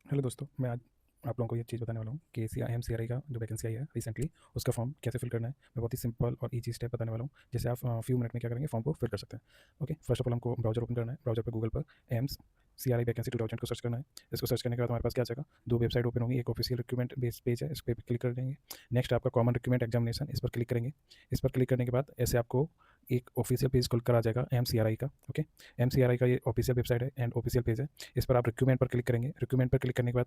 Hello दोस्तों, मैं आज आप लोगों को ये चीज़ बताने वाला हूँ कि एमसीआरआई का जो वैकेंसी आई है रिसेंटली, उसका फॉर्म कैसे फिल करना है। मैं बहुत ही सिंपल और ईजी स्टेप बताने वाला हूँ, जिससे आप फ्यू मिनट में क्या करेंगे, फॉर्म को फिल कर सकते हैं। ओके, फर्स्ट ऑफ ऑल हमको ब्राउजर ओपन करना है। ब्राउजर पर गूगल पर AIIMS C R I vacancy 2000 को सर्च करना है। इसको सर्च करने के बाद हमारे पास क्या आ जाएगा, दो वेबसाइट ओपन होंगी। एक ऑफिशियल रिक्रूटमेंट बेस पेज है, इस पर क्लिक कर देंगे। नेक्स्ट आपका कॉमन रिक्रूटमेंट एग्जामिनेशन, इस पर क्लिक करेंगे। इस पर क्लिक करने के बाद ऐसे आपको एक ऑफिशियल पेज खुल कर आ जाएगा एम सी आर आई का। Okay, M C R I का ये ऑफिशियल वेबसाइट है एंड ऑफिशियल पेज है। इस पर आप रिक्रूटमेंट पर क्लिक करेंगे। रिक्रूटमेंट पर क्लिक करने के बाद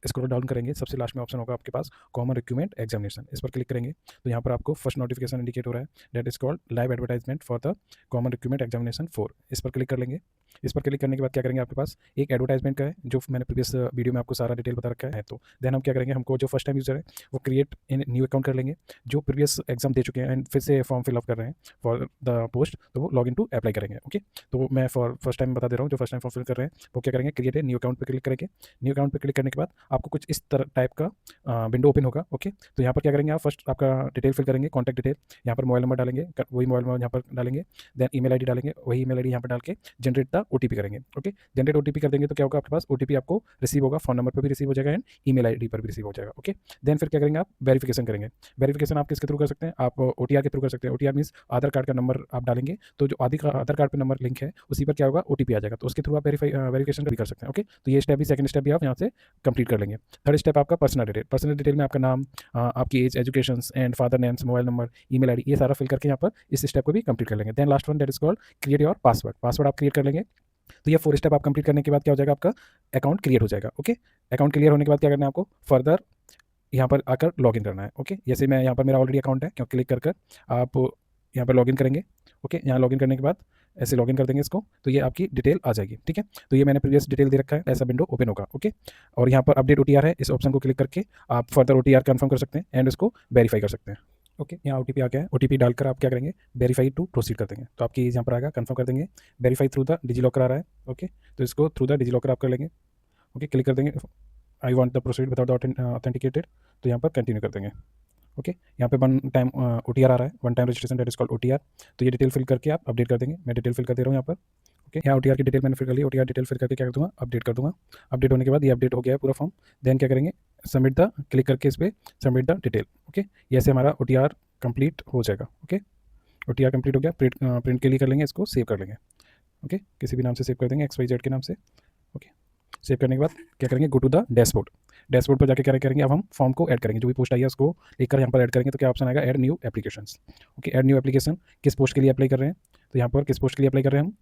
स्क्रॉल डाउन करेंगे, सबसे लास्ट में ऑप्शन होगा आपके पास कॉमन रिक्रूटमेंट एग्जामिनेशन। इस पर क्लिक करेंगे तो यहाँ पर आपको फर्स्ट नोटिफिकेशन इंडिकेट हो रहा है, that is called live advertisement for the common recruitment examination 4। इस पर क्लिक कर लेंगे। इस पर क्लिक करने के बाद क्या करेंगे, आपके पास एक एडवर्टाइजमेंट का है, जो मैंने प्रीवियस वीडियो में आपको सारा डिटेल बता रखा है। तो देन हम क्या करेंगे, हमको जो फर्स्ट टाइम यूजर है वो क्रिएट इन न्यू अकाउंट कर लेंगे। जो प्रीवियस एग्जाम दे चुके हैं एंड फिर से फॉर्म फिलअप कर रहे हैं फॉर द पोस्ट, तो वो लॉग इन टू अप्लाई करेंगे। ओके, तो मैं फॉर फर्स्ट टाइम बता दे रहा हूँ, जो फर्स्ट टाइम फॉर्म फिल कर रहे हैं वो क्या करेंगे, क्रिएट न्यू अकाउंट पर क्लिक करेंगे। न्यू अकाउंट पर क्लिक करने के बाद आपको कुछ इस तरह टाइप का विंडो ओपन होगा। ओके, तो यहाँ पर क्या करेंगे, आप फर्स्ट आपका डिटेल फिल करेंगे, कॉन्टैक्ट डिटेल। यहाँ पर मोबाइल नंबर डालेंगे, वही मोबाइल नंबर यहाँ पर डालेंगे। देन ईमेल आईडी डालेंगे, वही ईमेल आईडी यहाँ पर डाल के जनरेट द ओटीपी करेंगे। ओके, जनरेट ओटीपी कर देंगे तो क्या होगा, आपके पास ओटीपी आपको रिसीव होगा, फोन नंबर पर भी रिसीव हो जाएगा एंड ईमेल आईडी पर भी रिसीव हो जाएगा। ओके, देन फिर क्या करेंगे, आप वेरिफिकेशन करेंगे। वेरिफिकेशन आप किसके थ्रू कर सकते हैं, आप ओटीआर के थ्रू कर सकते हैं। ओटीआर मीन्स आधार कार्ड का नंबर आप डालेंगे, तो जो आधार कार्ड पर नंबर लिंक है उसी पर क्या होगा, ओटीपी आ जाएगा, तो उसके थ्रू आप वेरिफिकेशन भी कर सकते हैं। ओके, तो ये स्टेप भी, सेकंड स्टेप भी आप यहाँ से कंप्लीट कर लेंगे। थर्ड स्टेप आपका पर्सनल डिटेल। पर्सनल डिटेल में आपका नाम, आपकी age, education and father names, mobile number, email ID, ये सारा फिल करके यहाँ पर इस स्टेप को भी कंप्लीट कर लेंगे। Then last one, that is called create your password. Password आप क्रिएट कर लेंगे। तो ये 4 स्टेप आप कंप्लीट करने के बाद क्या हो जाएगा, आपका अकाउंट क्रिएट हो जाएगा। ओके, अकाउंट क्लियर होने के बाद क्या करना है, आपको फर्दर यहाँ पर आकर लॉगिन करना है। ओके, जैसे मैं यहाँ पर मेरा ऑलरेडी अकाउंट है, क्यों क्लिक कर कर आप यहाँ पर लॉगिन करेंगे। ओके, यहाँ लॉगिन करने के बाद ऐसे लॉगिन कर देंगे इसको, तो ये आपकी डिटेल आ जाएगी। ठीक है, तो ये मैंने प्रीवियस डिटेल दे रखा है, ऐसा विंडो ओपन होगा। ओके, और यहाँ पर अपडेट ओटीआर है, इस ऑप्शन को क्लिक करके आप फर्दर ओटीआर कंफर्म कर सकते हैं एंड उसको वेरीफाई कर सकते हैं। ओके, यहाँ ओटीपी आ गया है, ओटीपी डालकर आप क्या करेंगे, वेरीफाई टू प्रोसीड कर देंगे। तो आपकी यहाँ पर आएगा, कंफर्म कर देंगे। Verify through the DigiLocker आ रहा है। ओके, तो इसको थ्रू द डिजी लॉकर आप कर लेंगे। ओके, क्लिक कर देंगे, I want the proceed without authenticated, तो यहाँ पर कंटिन्यू कर देंगे। ओके, यहाँ पे वन टाइम ओटीआर आ रहा है, one time registration, that is called OTR. तो ये डिटेल फिल करके आप अपडेट कर देंगे। मैं डिटेल फिल कर दे रहा हूँ यहाँ पर। ओके, यहाँ ओटीआर की डिटेल मैंने फिल कर ली। ओटीआर डिटेल फिल करके क्या कर दूँगा, अपडेट कर दूँगा। अपडेट होने के बाद ये अपडेट हो गया है पूरा फॉर्म। देन क्या करेंगे, सबमिट द, क्लिक करके इस पर सबमिट द डिटेल। ओके, ये ऐसे हमारा ओटीआर कंप्लीट हो जाएगा। ओके, ओटीआर कंप्लीट हो गया। प्रिंट के लिए कर लेंगे, इसको सेव कर लेंगे। ओके, किसी भी नाम से सेव कर देंगे, XYZ के नाम से। ओके, सेव करने के बाद क्या करेंगे, go to the dashboard. Dashboard पर जाके क्या करेंगे, अब हम फॉर्म को ऐड करेंगे। जो भी पोस्ट आई है उसको लेकर यहाँ पर ऐड करेंगे, तो क्या ऑप्शन आएगा, add new applications. Okay, add new application, किस पोस्ट के लिए अप्लाई कर रहे हैं, तो यहाँ पर किस पोस्ट के लिए अप्लाई कर रहे हैं हम,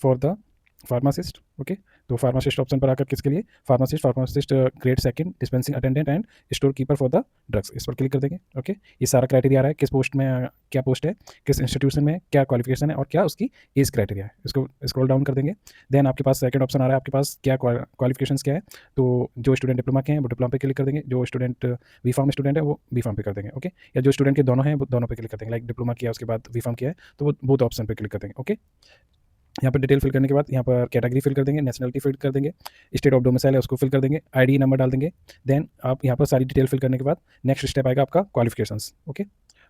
फॉर द फार्मासिस्ट। ओके, तो फार्मासिस्ट ऑप्शन पर आकर किसके लिए, pharmacist, pharmacist grade second, dispensing attendant and store keeper for the drugs, इस पर क्लिक कर देंगे। ओके, ये सारा क्राइटेरिया आ रहा है, किस पोस्ट में क्या पोस्ट है, किस इंस्टीट्यूशन में क्या क्वालिफिकेशन है और क्या उसकी एज क्राइटेरिया है, इसको स्क्रॉल डाउन कर देंगे। देन आपके पास सेकंड ऑप्शन आ रहा है, आपके पास क्या क्वालिफिकेशन क्या है, तो जो स्टूडेंट डिप्लोमा के हैं वो डिप्लोमा पे क्लिक कर देंगे, जो स्टूडेंट बी फार्म स्टूडेंट है वो बी फार्म पे कर देंगे। ओके, या जो स्टूडेंट के दोनों हैं वो दोनों पे क्लिक कर देंगे, लाइक डिप्लोमा किया उसके बाद बी फार्म किया है तो वो बोथ ऑप्शन पे क्लिक कर देंगे। ओके, यहाँ पर डिटेल फिल करने के बाद यहाँ पर कैटेगरी फिल कर देंगे, नेशनलिटी फिल कर देंगे, स्टेट ऑफ डोमिसाइल है उसको फिल कर देंगे, आईडी नंबर डाल देंगे। देन आप यहाँ पर सारी डिटेल फिल करने के बाद नेक्स्ट स्टेप आएगा आपका क्वालिफिकेशंस। ओके,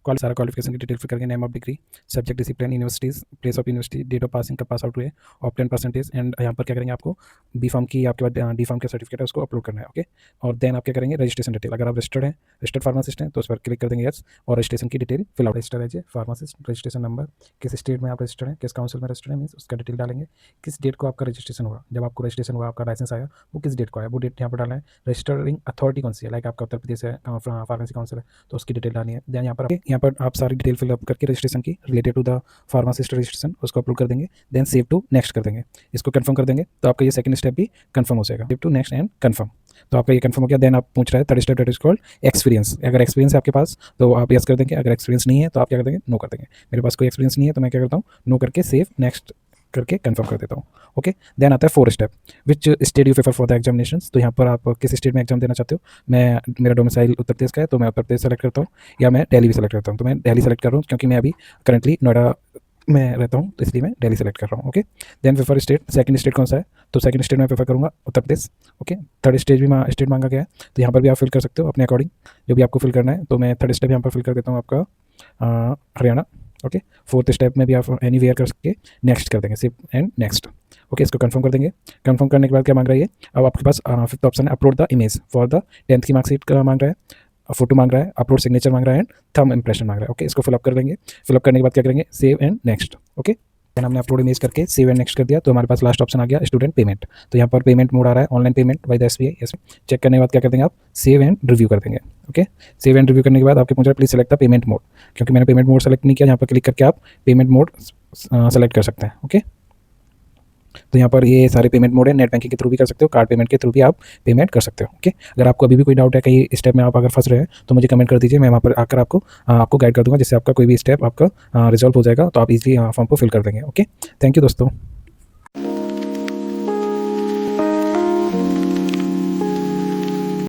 सारा क्वालिफिकेशन की डिटेल फिल करके, name of degree, subject discipline, universities, place of university, date of passing कब पास आउट हुए, और 10% एंड यहाँ पर क्या करेंगे, आपको बी फार्म की, आपके बाद डी फार्म का सर्टिफिकेट है उसको अपलोड करना है। ओके, और देन आप क्या करेंगे, रजिस्ट्रेशन डिटेल, अगर आप रजिस्टर्ड हैं, रजिस्टर्ड फार्मासिस्ट हैं तो उस पर क्लिक कर देंगे यस, और रजिस्ट्रेशन की डिटेल फिल आउट, रजिस्टर है फार्मासिस्ट, रजिस्ट्रेशन नंबर, किस स्टेट में आप रजिस्टर्ड हैं, किस काउंसिल में रजिस्टर्ड है, मीन्स उसका डिटेल डालेंगे, किस डेट को आपका रजिस्ट्रेशन हुआ, जब आपको रजिस्ट्रेशन हुआ, आपका लाइसेंस आया वो किस डेट को आया, वो डेट यहाँ पर डालना है। रजिस्टरिंग अथॉरिटी कौन सी है, लाइक आपका उत्तर प्रदेश है, फार्मेसी काउंसिल है तो उसकी डिटेल डालनी है। देन यहाँ पर आप सारी डिटेल फिलअप करके रजिस्ट्रेशन की related to the pharmacist registration उसको अपलोड कर देंगे। देन सेव टू नेक्स्ट कर देंगे, इसको कंफर्म कर देंगे, तो आपका ये सेकंड स्टेप भी कंफर्म हो जाएगा। Save to next and confirm, तो आपका ये कंफर्म हो गया। देन आप पूछ रहे हैं third step, that is called experience. अगर एक्सपीरियंस है आपके पास तो आप यस कर देंगे, अगर एक्सपीरियंस नहीं है तो आप क्या कर देंगे, नो कर देंगे। मेरे पास कोई एक्सपीरियंस नहीं है तो मैं क्या करता हूँ, नो करके सेव नेक्स्ट करके कंफर्म कर देता हूँ। ओके, देन आता है fourth step, which state you prefer for the examination. तो यहाँ पर आप किस स्टेट में एग्जाम देना चाहते हो, मैं, मेरा डोमिसाइल उत्तर प्रदेश का है तो मैं उत्तर प्रदेश सेलेक्ट करता हूँ, या मैं दिल्ली भी सेलेक्ट करता हूँ, तो मैं दिल्ली सेलेक्ट कर रहा हूँ क्योंकि मैं अभी करंटली नोएडा में रहता हूँ, तो इसलिए मैं दिल्ली सेलेक्ट कर रहा हूँ। Okay, then prefer state, second state कौन सा है, तो सेकंड स्टेट में प्रेफर करूँगा Uttar Pradesh. Okay, third state भी स्टेट मांगा गया है तो यहाँ पर भी आप फिल कर सकते हो अपने अकॉर्डिंग जो भी आपको फिल करना है। तो मैं थर्ड स्टेप यहाँ पर फिल कर देता हूँ आपका हरियाणा। ओके, फोर्थ स्टेप में भी आप एनी वेयर कर सके नेक्स्ट कर देंगे, सिर्फ एंड नेक्स्ट। ओके, इसको कंफर्म कर देंगे। कंफर्म करने के बाद क्या मांग रहा है ये, अब आपके पास फिफ्थ ऑप्शन है upload the image for the 10th की मार्कशीट का मांग रहा है, फोटो मांग रहा है, अपलोड सिग्नेचर मांग रहा है एंड थंब इंप्रेशन मांग रहा है। ओके, इसको फिलअप कर देंगे। फिलअप करने के बाद क्या करेंगे, save and next. Okay, then हमने अपलोड इमेज करके सेव एंड नेक्स्ट कर दिया, तो हमारे पास लास्ट ऑप्शन आ गया स्टूडेंट पेमेंट। तो यहाँ पर पेमेंट मोड आ रहा है, online payment by the SBI. Yes, check करने के बाद क्या कर देंगे आप, सेव एंड रिव्यू कर देंगे। ओके, सेव एंड रिव्यू करने के बाद आपके पूछ रहा है please select the payment mode, क्योंकि मैंने पेमेंट मोड सेलेक्ट नहीं किया, यहाँ पर क्लिक करके आप पेमेंट मोड सेलेक्ट कर सकते हैं। ओके, तो यहाँ पर ये सारे पेमेंट मोड है, नेट बैंकिंग के थ्रू भी कर सकते हो, कार्ड पेमेंट के थ्रू भी आप पेमेंट कर सकते हो। ओके, अगर आपको अभी भी कोई डाउट है, कहीं स्टेप में आप अगर फंस रहे हैं तो मुझे कमेंट कर दीजिए, मैं वहाँ पर आकर आपको गाइड कर दूंगा, जिससे आपका कोई भी स्टेप आपका रिजॉल्व हो जाएगा, तो आप इजीली फॉर्म को फिल कर देंगे। ओके, थैंक यू दोस्तों।